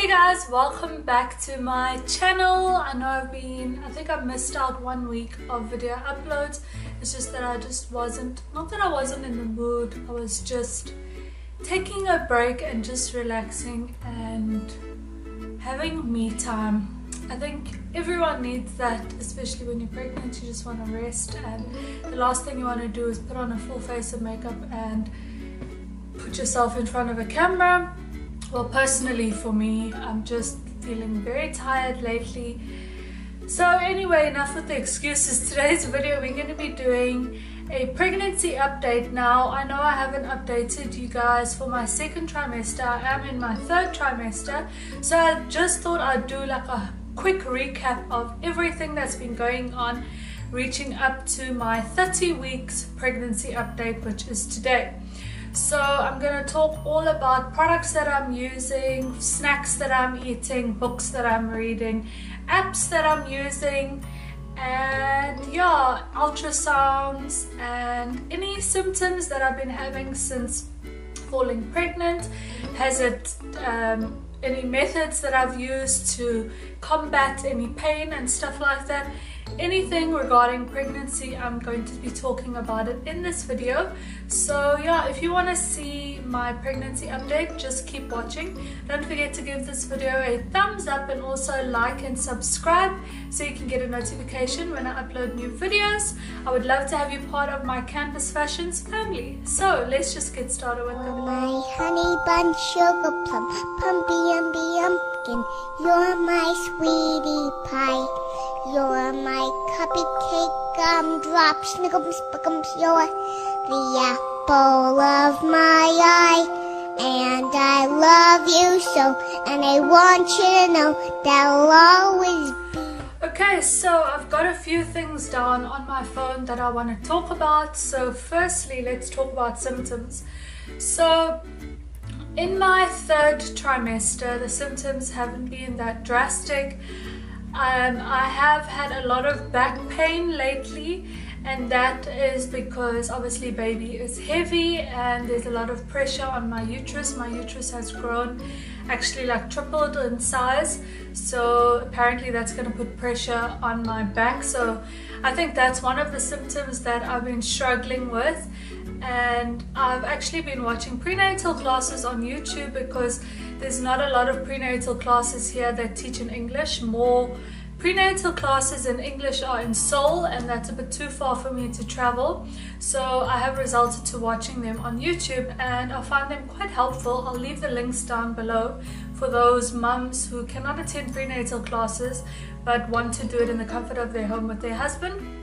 Hey guys, welcome back to my channel. I know I think I missed out 1 week of video uploads. It's just that I just wasn't, not that I wasn't in the mood, I was just taking a break and just relaxing and having me time. I think everyone needs that, especially when you're pregnant. You just want to rest, and the last thing you want to do is put on a full face of makeup and put yourself in front of a camera. Well, personally for me, I'm just feeling very tired lately. So anyway, enough with the excuses. Today's video we're going to be doing a pregnancy update. Now I know I haven't updated you guys for my second trimester. I am in my third trimester, so I just thought I'd do like a quick recap of everything that's been going on reaching up to my 30 weeks pregnancy update, which is today. So I'm going to talk all about products that I'm using, snacks that I'm eating, books that I'm reading, apps that I'm using, and yeah, ultrasounds and any symptoms that I've been having since falling pregnant. Has it any methods that I've used to combat any pain and stuff like that. Anything regarding pregnancy, I'm going to be talking about it in this video. So yeah, if you want to see my pregnancy update, just keep watching. Don't forget to give this video a thumbs up and also like and subscribe so you can get a notification when I upload new videos. I would love to have you part of my Canvas Fashions family. So let's just get started with the video. My honey bun sugar plum, pumpy pumpkin, you're my sweetie pie. You're my cupcake gumdrop, snickums, spickums, you're the apple of my eye. And I love you so, and I want you to know that'll always be. Okay, so I've got a few things down on my phone that I want to talk about. So firstly, let's talk about symptoms. So in my third trimester, the symptoms haven't been that drastic. I have had a lot of back pain lately, and that is because obviously baby is heavy and there's a lot of pressure on my uterus. My uterus has grown, actually like tripled in size, so apparently that's going to put pressure on my back. So I think that's one of the symptoms that I've been struggling with. And I've actually been watching prenatal classes on YouTube because there's not a lot of prenatal classes here that teach in English. More prenatal classes in English are in Seoul, and that's a bit too far for me to travel. So I have resorted to watching them on YouTube, and I find them quite helpful. I'll leave the links down below for those mums who cannot attend prenatal classes but want to do it in the comfort of their home with their husband.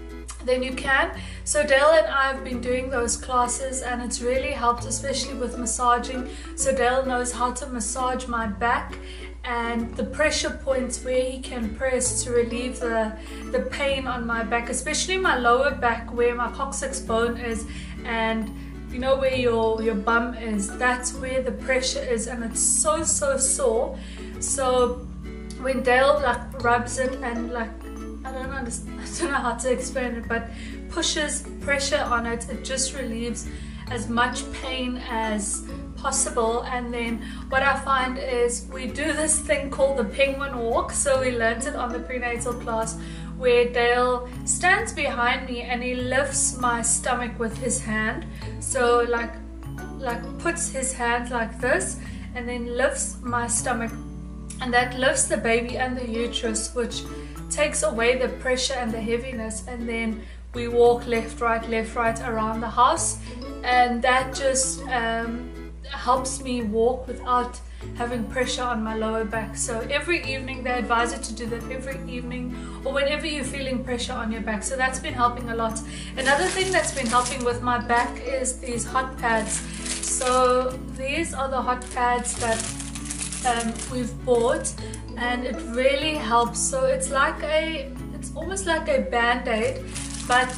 Then you can. So Dale and I have been doing those classes, and it's really helped, especially with massaging. So Dale knows how to massage my back and the pressure points where he can press to relieve the pain on my back, especially my lower back where my coccyx bone is, and you know where your bum is. That's where the pressure is, and it's so sore. So when Dale like rubs it and like, I don't know how to explain it, but pushes pressure on it, it just relieves as much pain as possible. And then what I find is we do this thing called the penguin walk. So we learned it on the prenatal class, where Dale stands behind me and he lifts my stomach with his hand. So like puts his hand like this and then lifts my stomach, and that lifts the baby and the uterus, which takes away the pressure and the heaviness. And then we walk left right around the house, and that just helps me walk without having pressure on my lower back. So every evening, they advise you to do that every evening or whenever you're feeling pressure on your back. So that's been helping a lot. Another thing that's been helping with my back is these hot pads. So these are the hot pads that we've bought, and it really helps. So it's almost like a band-aid, but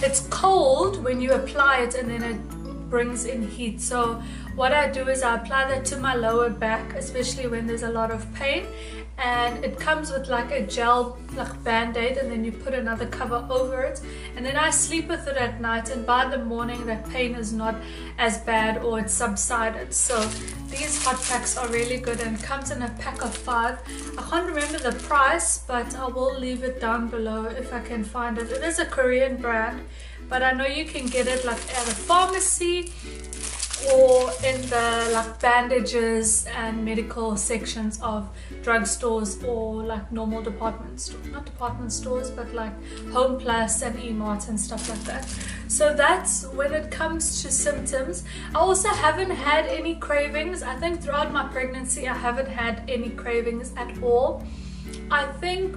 it's cold when you apply it, and then it brings in heat. So what I do is I apply that to my lower back, especially when there's a lot of pain, and it comes with like a gel like band-aid, and then you put another cover over it, and then I sleep with it at night, and by the morning that pain is not as bad, or it's subsided. So these hot packs are really good, and it comes in a pack of 5. I can't remember the price, but I will leave it down below if I can find it. It is a Korean brand, but I know you can get it like at a pharmacy or in the like bandages and medical sections of drugstores, or like normal department stores, not department stores, but like Home Plus and E-Mart and stuff like that. So that's when it comes to symptoms. I also haven't had any cravings. I think throughout my pregnancy I haven't had any cravings at all. I think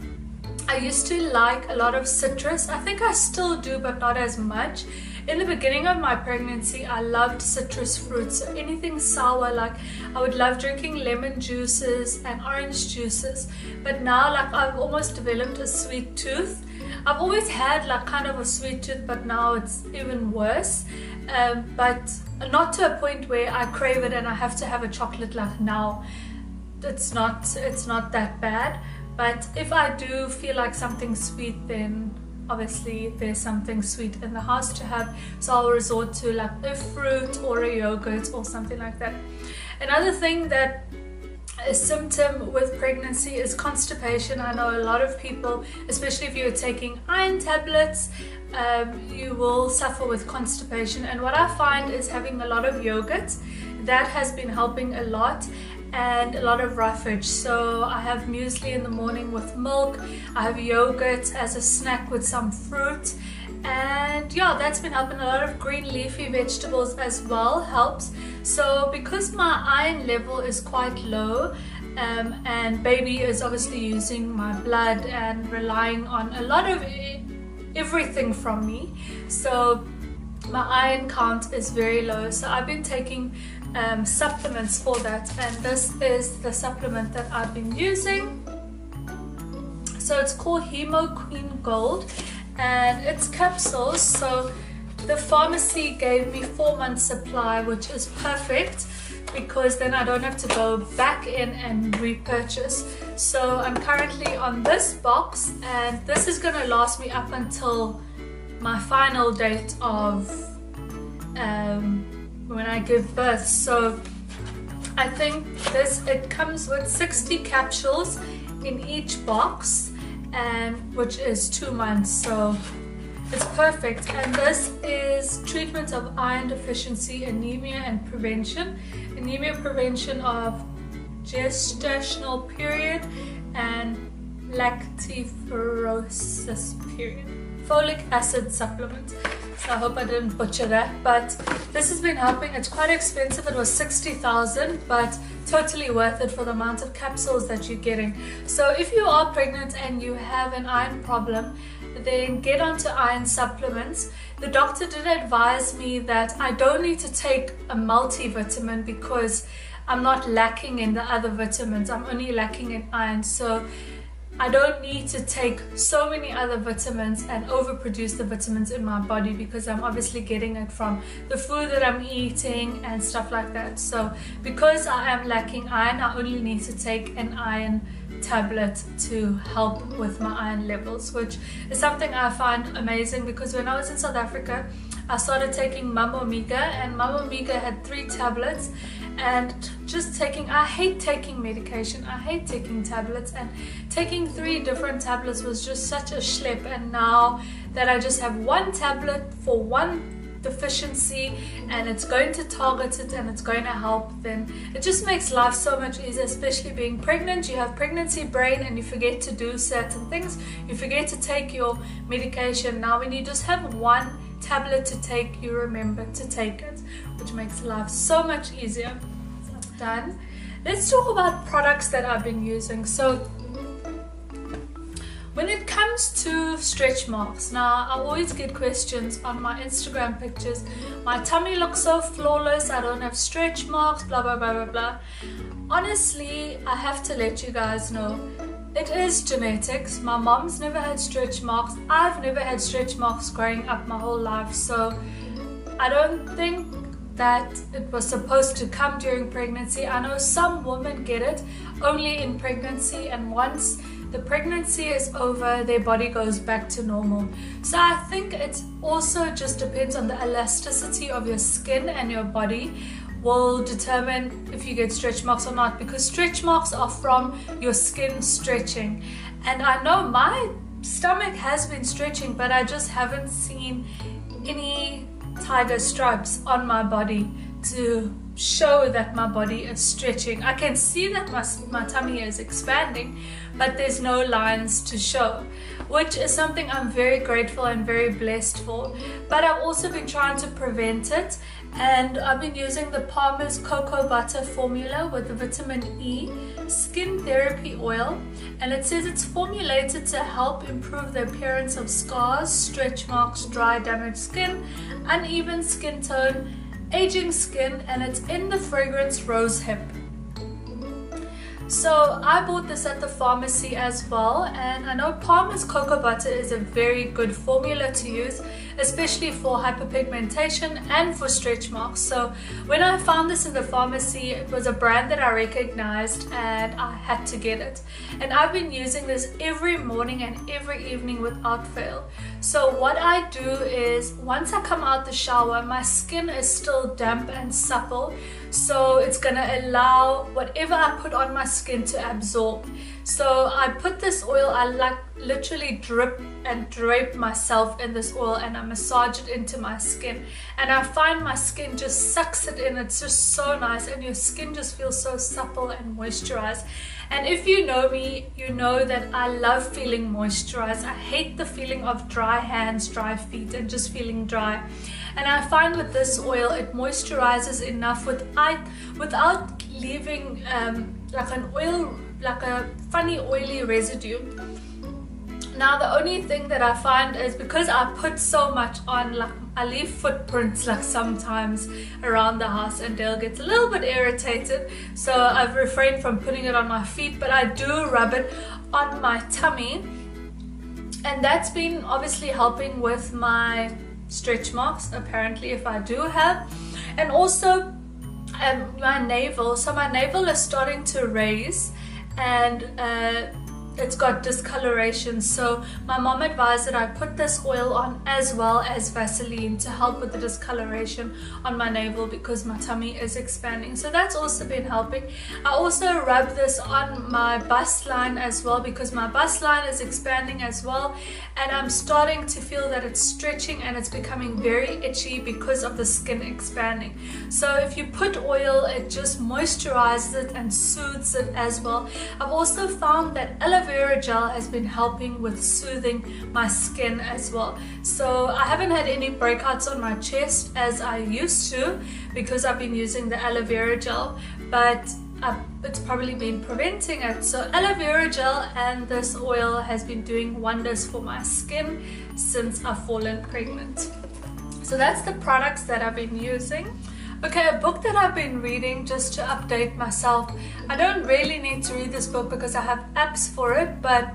I used to like a lot of citrus. I think I still do, but not as much. In the beginning of my pregnancy, I loved citrus fruits, so anything sour. Like I would love drinking lemon juices and orange juices, but now like I've almost developed a sweet tooth. I've always had like kind of a sweet tooth, but now it's even worse, but not to a point where I crave it and I have to have a chocolate like now. It's not that bad, but if I do feel like something sweet, then obviously there's something sweet in the house to have, so I'll resort to like a fruit or a yogurt or something like that. Another thing that a symptom with pregnancy is constipation. I know a lot of people, especially if you're taking iron tablets, you will suffer with constipation, and what I find is having a lot of yogurt. That has been helping a lot, and a lot of roughage. So I have muesli in the morning with milk, I have yogurt as a snack with some fruit, and yeah, that's been helping. A lot of green leafy vegetables as well helps. So because my iron level is quite low, and baby is obviously using my blood and relying on a lot of everything from me, so my iron count is very low. So I've been taking supplements for that, and this is the supplement that I've been using. So it's called Hemo Queen Gold, and it's capsules. So the pharmacy gave me 4 months supply, which is perfect because then I don't have to go back in and repurchase. So I'm currently on this box, and this is going to last me up until my final date of when I give birth. So I think it comes with 60 capsules in each box, and which is 2 months, so it's perfect. And this is treatment of iron deficiency, anemia and prevention. Anemia prevention of gestational period and lactiferosis period. Folic acid supplement. So I hope I didn't butcher that, but this has been helping. It's quite expensive. It was 60,000, but totally worth it for the amount of capsules that you're getting. So if you are pregnant and you have an iron problem, then get onto iron supplements. The doctor did advise me that I don't need to take a multivitamin because I'm not lacking in the other vitamins. I'm only lacking in iron. So I don't need to take so many other vitamins and overproduce the vitamins in my body, because I'm obviously getting it from the food that I'm eating and stuff like that. So because I am lacking iron, I only need to take an iron tablet to help with my iron levels, which is something I find amazing, because when I was in South Africa I started taking Mum Omega, and Mum Omega had 3 tablets, and just taking, I hate taking medication, I hate taking tablets, and taking 3 different tablets was just such a schlep. And now that I just have 1 tablet for 1 deficiency, and it's going to target it and it's going to help, then it just makes life so much easier. Especially being pregnant, you have pregnancy brain and you forget to do certain things, you forget to take your medication. Now when you just have 1 tablet to take, you remember to take it, which makes life so much easier. So done. Let's talk about products that I've been using. So when it comes to stretch marks, now I always get questions on my Instagram pictures. My tummy looks so flawless, I don't have stretch marks, blah blah blah blah blah. Honestly, I have to let you guys know, it is genetics. My mom's never had stretch marks. I've never had stretch marks growing up my whole life. So I don't think that it was supposed to come during pregnancy. I know some women get it only in pregnancy, and once the pregnancy is over, their body goes back to normal. So I think it also just depends on the elasticity of your skin, and your body will determine if you get stretch marks or not, because stretch marks are from your skin stretching. And I know my stomach has been stretching, but I just haven't seen any tiger stripes on my body to show that my body is stretching. I can see that my tummy is expanding, but there's no lines to show, which is something I'm very grateful and very blessed for. But I've also been trying to prevent it, and I've been using the Palmer's Cocoa Butter formula with the vitamin E skin therapy oil, and it says it's formulated to help improve the appearance of scars, stretch marks, dry, damaged skin, uneven skin tone, aging skin, and it's in the fragrance Rose Hip. So I bought this at the pharmacy as well, and I know Palmer's Cocoa Butter is a very good formula to use, especially for hyperpigmentation and for stretch marks. So when I found this in the pharmacy, it was a brand that I recognized and I had to get it. And I've been using this every morning and every evening without fail. So what I do is, once I come out the shower, my skin is still damp and supple, so it's gonna allow whatever I put on my skin to absorb. So I put this oil, I like literally drip and drape myself in this oil, and I massage it into my skin, and I find my skin just sucks it in. It's just so nice, and your skin just feels so supple and moisturized. And if you know me, you know that I love feeling moisturized. I hate the feeling of dry hands, dry feet, and just feeling dry. And I find with this oil, it moisturizes enough without leaving like a funny oily residue. Now the only thing that I find is, because I put so much on, like I leave footprints like sometimes around the house, and Dale gets a little bit irritated, so I've refrained from putting it on my feet, but I do rub it on my tummy, and that's been obviously helping with my stretch marks, apparently, if I do have. And also my navel, so my navel is starting to raise, and it's got discoloration, so my mom advised that I put this oil on as well as Vaseline to help with the discoloration on my navel, because my tummy is expanding. So that's also been helping. I also rub this on my bust line as well, because my bust line is expanding as well, and I'm starting to feel that it's stretching and it's becoming very itchy because of the skin expanding. So if you put oil, it just moisturizes it and soothes it as well. I've also found that aloe vera gel has been helping with soothing my skin as well. So I haven't had any breakouts on my chest as I used to, because I've been using the aloe vera gel, but it's probably been preventing it. So aloe vera gel and this oil has been doing wonders for my skin since I've fallen pregnant. So that's the products that I've been using. Okay, a book that I've been reading just to update myself. I don't really need to read this book because I have apps for it, but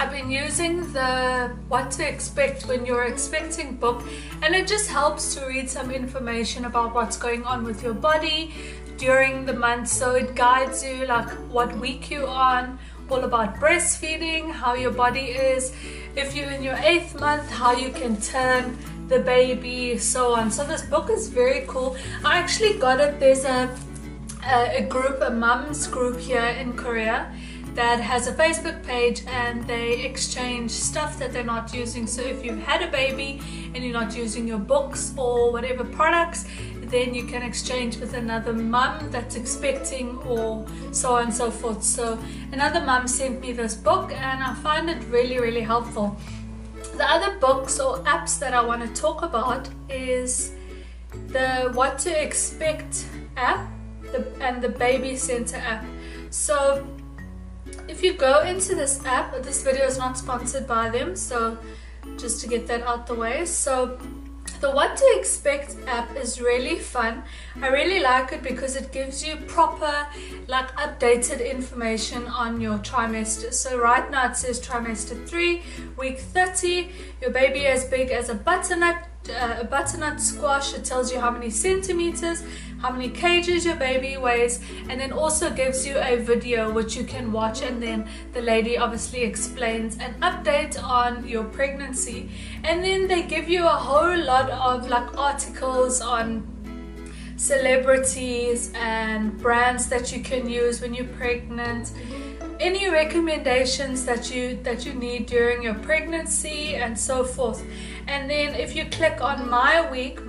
I've been using the What to Expect When You're Expecting book, and it just helps to read some information about what's going on with your body during the month. So it guides you like what week you're on, all about breastfeeding, how your body is, if you're in your 8th month, how you can turn the baby, so on. So this book is very cool. I actually got it, there's a group, a mums group here in Korea that has a Facebook page, and they exchange stuff that they're not using. So if you've had a baby and you're not using your books or whatever products, then you can exchange with another mum that's expecting, or so on and so forth. So another mum sent me this book, and I find it really, really helpful. The other books or apps that I want to talk about is the What to Expect app and the Baby Center app. So if you go into this app, this video is not sponsored by them, so just to get that out the way. So the What to Expect app is really fun. I really like it because it gives you proper, like, updated information on your trimester. So right now it says trimester 3, week 30, your baby as big as a butternut, a butternut squash. It tells you how many centimeters, how many kgs your baby weighs, and then also gives you a video which you can watch, and then the lady obviously explains an update on your pregnancy. And then they give you a whole lot of like articles on celebrities and brands that you can use when you're pregnant, any recommendations that you need during your pregnancy, and so forth. And then if you click on my week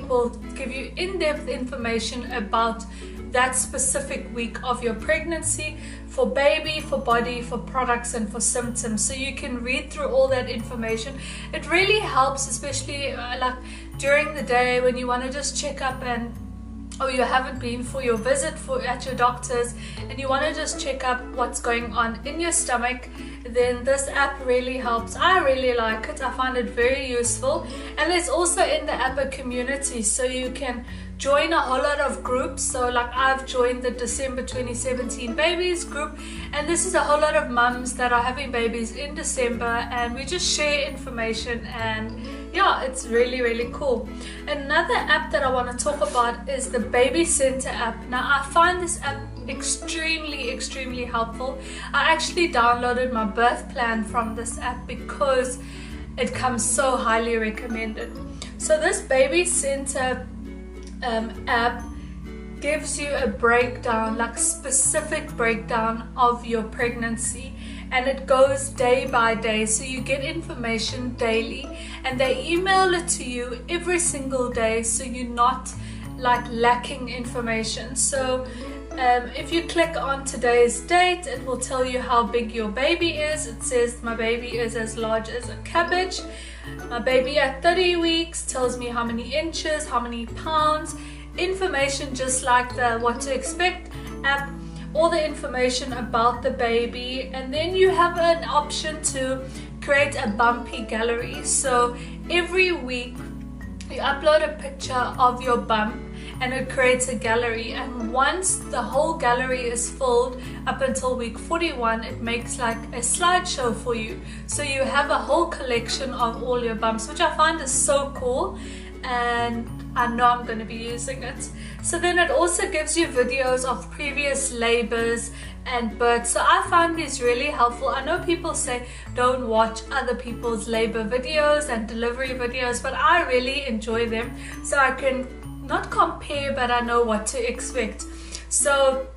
will give you in-depth information about that specific week of your pregnancy, for baby, for body, for products, and for symptoms. So you can read through all that information. It really helps, especially like during the day when you want to just check up, and or you haven't been for your visit at your doctor's and you want to just check up what's going on in your stomach, then this app really helps. I really like it. I find it very useful. And there's also in the app a community, so you can join a whole lot of groups. So like I've joined the December 2017 babies group, and this is a whole lot of mums that are having babies in December, and we just share information, and yeah, it's really, really cool. Another app that I want to talk about is the Baby Center app. Now I find this app extremely helpful. I actually downloaded my birth plan from this app because it comes so highly recommended. So this Baby Center app gives you a breakdown, like specific breakdown of your pregnancy, and it goes day by day, so you get information daily, and they email it to you every single day, so you're not like lacking information. So if you click on today's date, it will tell you how big your baby is. It says my baby is as large as a cabbage. My baby at 30 weeks tells me how many inches, how many pounds, information just like the What to Expect app, all the information about the baby. And then you have an option to create a bumpy gallery. So every week you upload a picture of your bump and it creates a gallery, and once the whole gallery is filled up until week 41, it makes like a slideshow for you, so you have a whole collection of all your bumps, which I find is so cool, and I know I'm going to be using it. So then it also gives you videos of previous labors and births. So I find these really helpful. I know people say don't watch other people's labor videos and delivery videos, but I really enjoy them, so I can not compare, but I know what to expect. So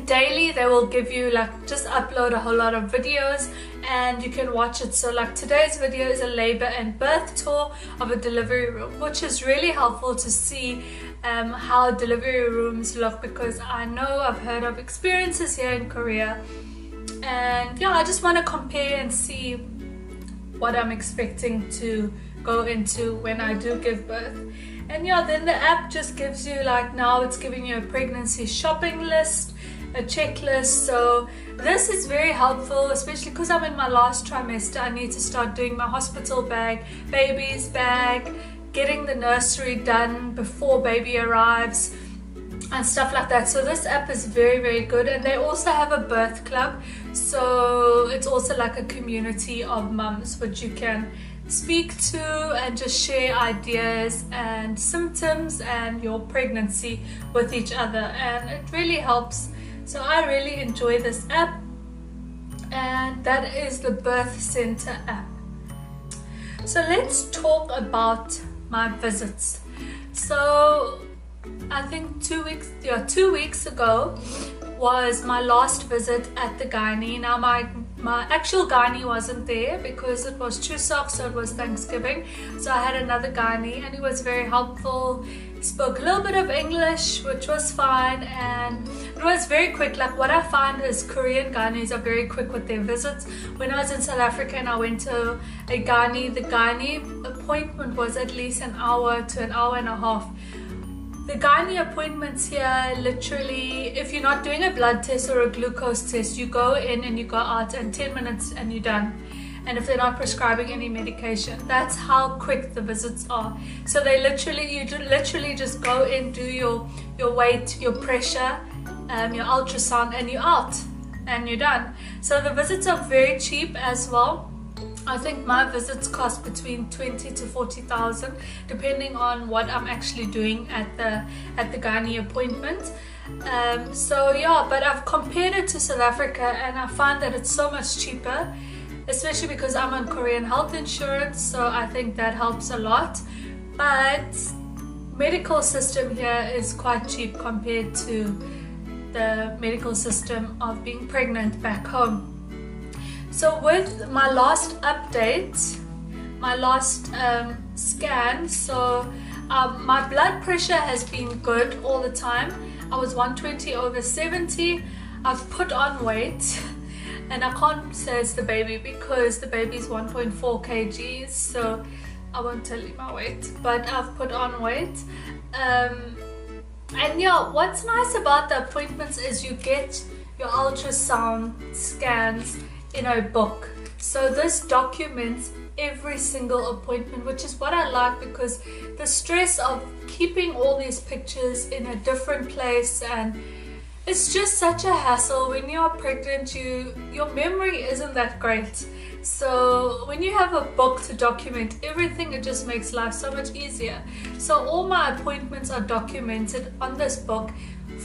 daily they will give you like just upload a whole lot of videos and you can watch it. So like today's video is a labor and birth tour of a delivery room, which is really helpful to see how delivery rooms look, because I know I've heard of experiences here in Korea, and yeah, I just want to compare and see what I'm expecting to go into when I do give birth. And yeah, then the app just gives you, like now it's giving you a pregnancy shopping list, a checklist. So this is very helpful, especially because I'm in my last trimester. I need to start doing my hospital bag, baby's bag, getting the nursery done before baby arrives and stuff like that. So this app is very good. And they also have a birth club, so it's also like a community of mums which you can speak to and just share ideas and symptoms and your pregnancy with each other, and it really helps. So I really enjoy this app, and that is the Birth Center app. So let's talk about my visits. So I think 2 weeks ago was my last visit at the gynae. Now my actual gynae wasn't there because it was Chuseok, so it was Thanksgiving. So I had another gynae, and he was very helpful. He spoke a little bit of English, which was fine, and it was very quick. Like what I find is Korean gynaes are very quick with their visits. When I was in South Africa and I went to a gynae, the gynae appointment was at least an hour to an hour and a half. The gynae appointments here, literally, if you're not doing a blood test or a glucose test, you go in and you go out in 10 minutes and you're done. And if they're not prescribing any medication, that's how quick the visits are. So they literally just go in, do your weight, your pressure, your ultrasound, and you're out and you're done. So the visits are very cheap as well. I think my visits cost between 20 to 40,000 depending on what I'm actually doing at the gynae appointment. So yeah, but I've compared it to South Africa and I find that it's so much cheaper, especially because I'm on Korean health insurance, so I think that helps a lot. But medical system here is quite cheap compared to the medical system of being pregnant back home. So with my last update, my last scan, so my blood pressure has been good all the time. I was 120/70. I've put on weight, and I can't say it's the baby because the baby's 1.4 kgs, so I won't tell you my weight, but I've put on weight. And yeah, what's nice about the appointments is you get your ultrasound scans in a book. So this documents every single appointment, which is what I like, because the stress of keeping all these pictures in a different place, and it's just such a hassle. When you're pregnant, your memory isn't that great. So when you have a book to document everything, it just makes life so much easier. So all my appointments are documented on this book,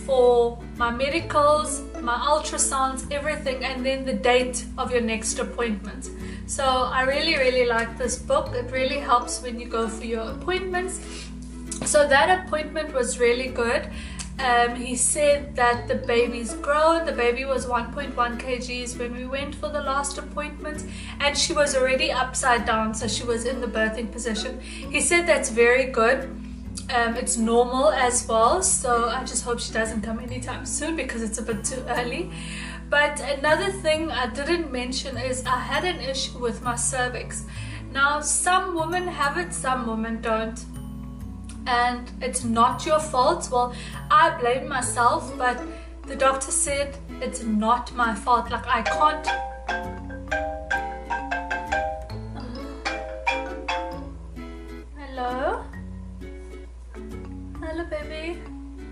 for my medicals, my ultrasounds, everything, and then the date of your next appointment. So I really like this book. It really helps when you go for your appointments. So that appointment was really good. He said that the baby's grown. The baby was 1.1 kgs when we went for the last appointment, and she was already upside down, so she was in the birthing position. He said that's very good. It's normal as well, so I just hope she doesn't come anytime soon because it's a bit too early. But another thing I didn't mention is I had an issue with my cervix. Now, some women have it, some women don't, and it's not your fault. Well, I blame myself, but the doctor said it's not my fault. Like, I can't. Hello? Hello, baby.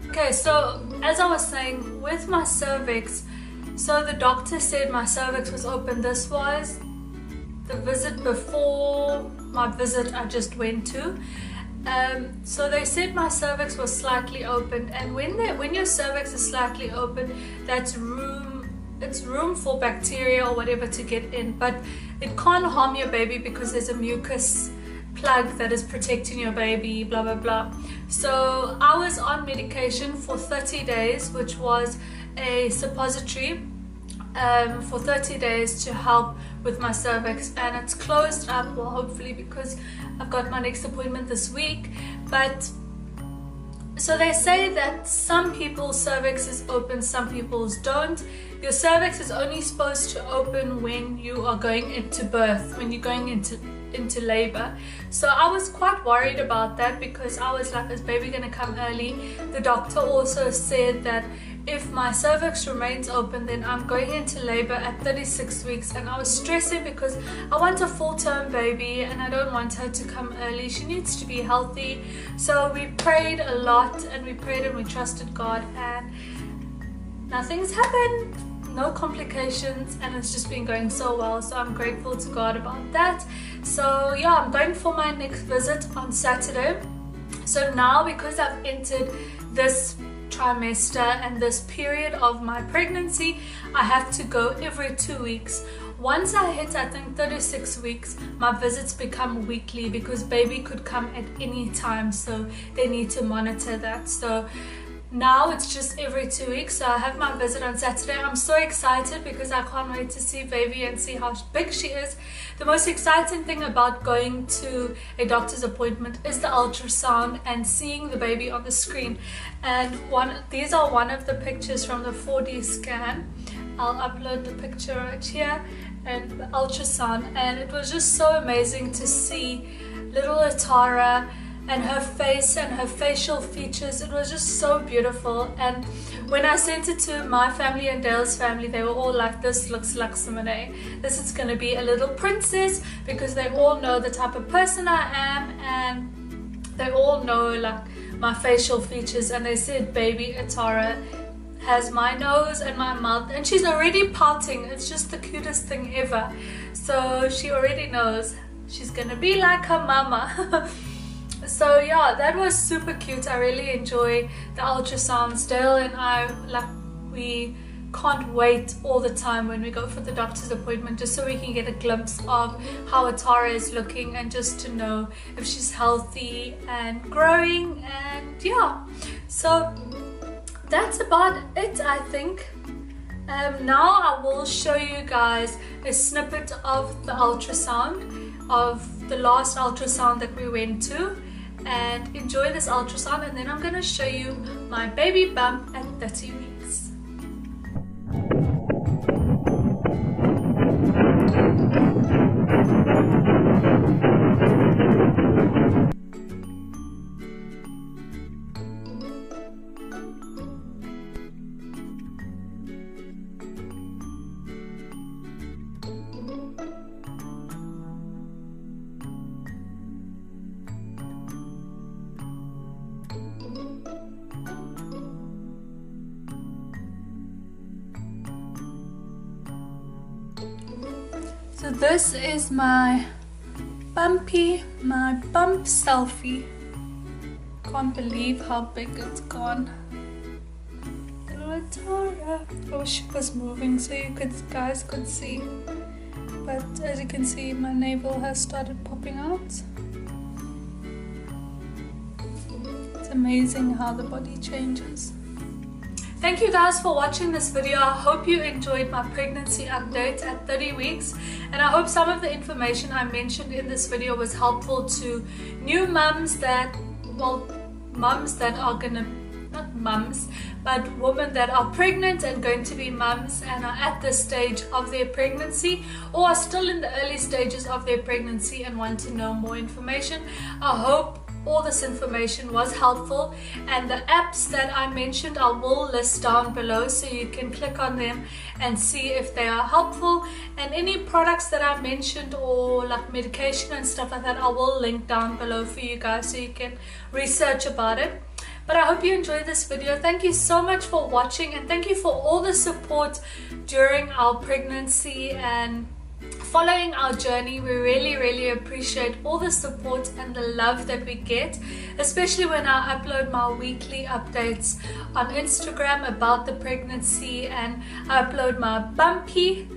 Okay, so as I was saying, with my cervix, so the doctor said my cervix was open. This was the visit before my visit I just went to. So they said my cervix was slightly open, and when your cervix is slightly open, it's room for bacteria or whatever to get in, but it can't harm your baby because there's a mucus plug that is protecting your baby, blah blah blah. So I was on medication for 30 days, which was a suppository for 30 days to help with my cervix, and it's closed up, well, hopefully, because I've got my next appointment this week. But so they say that some people's cervix is open, some people's don't. Your cervix is only supposed to open when you are going into birth, when you're going into labor. So I was quite worried about that because I was like, is baby gonna come early? The doctor also said that if my cervix remains open, then I'm going into labor at 36 weeks, and I was stressing because I want a full-term baby and I don't want her to come early. She needs to be healthy. So we prayed a lot, and we prayed and we trusted God, and nothing's happened, no complications, and it's just been going so well. So I'm grateful to God about that. So yeah, I'm going for my next visit on Saturday. So now, because I've entered this trimester and this period of my pregnancy, I have to go every 2 weeks. Once I hit, I think, 36 weeks, my visits become weekly because baby could come at any time, so they need to monitor that. So now it's just every 2 weeks. So I have my visit on Saturday. I'm so excited because I can't wait to see baby and see how big she is. The most exciting thing about going to a doctor's appointment is the ultrasound and seeing the baby on the screen. And these are one of the pictures from the 4D scan. I'll upload the picture right here, and the ultrasound, and it was just so amazing to see little Atara and her face and her facial features. It was just so beautiful. And when I sent it to my family and Dale's family, they were all like, this looks like Simone. This is going to be a little princess, because they all know the type of person I am, and they all know like my facial features. And they said baby Atara has my nose and my mouth, and she's already pouting. It's just the cutest thing ever. So she already knows she's gonna be like her mama. So yeah, that was super cute. I really enjoy the ultrasounds. Dale and I, like, we can't wait all the time when we go for the doctor's appointment, just so we can get a glimpse of how Atara is looking and just to know if she's healthy and growing. And yeah, so that's about it, I think. Now I will show you guys a snippet of the ultrasound, of the last ultrasound that we went to, and enjoy this ultrasound, and then I'm going to show you my baby bump at 30 weeks. So this is my bump selfie. Can't believe how big it's gone. Little Atara. I wish it was moving so you guys could see. But as you can see, my navel has started popping out. It's amazing how the body changes. Thank you guys for watching this video. I hope you enjoyed my pregnancy update at 30 weeks, and I hope some of the information I mentioned in this video was helpful to new mums that, well, mums that are gonna, not mums, but women that are pregnant and going to be mums and are at this stage of their pregnancy, or are still in the early stages of their pregnancy and want to know more information. I hope all this information was helpful, and the apps that I mentioned I will list down below so you can click on them and see if they are helpful, and any products that I mentioned or like medication and stuff like that I will link down below for you guys so you can research about it. But I hope you enjoyed this video. Thank you so much for watching, and thank you for all the support during our pregnancy and following our journey. We really appreciate all the support and the love that we get, especially when I upload my weekly updates on Instagram about the pregnancy, and I upload my bumpy.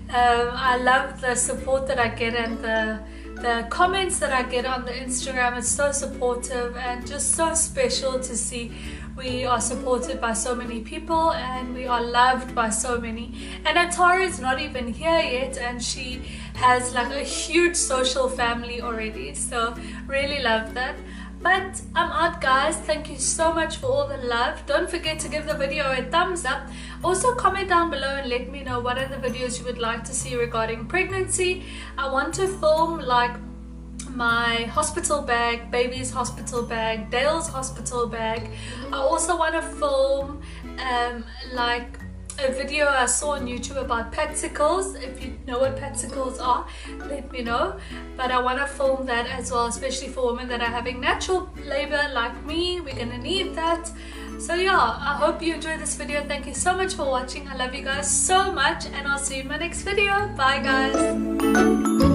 I love the support that I get, and the comments that I get on the Instagram. It's so supportive and just so special to see we are supported by so many people and we are loved by so many. And Atara is not even here yet, and she has like a huge social family already, so really love that. But I'm out, guys. Thank you so much for all the love. Don't forget to give the video a thumbs up. Also comment down below and let me know what other videos you would like to see regarding pregnancy. I want to film like my hospital bag, baby's hospital bag, Dale's hospital bag. I also want to film like a video I saw on YouTube about patsicles. If you know what patsicles are, let me know. But I want to film that as well, especially for women that are having natural labor like me. We're gonna need that. So yeah, I hope you enjoyed this video. Thank you so much for watching. I love you guys so much, and I'll see you in my next video. Bye guys.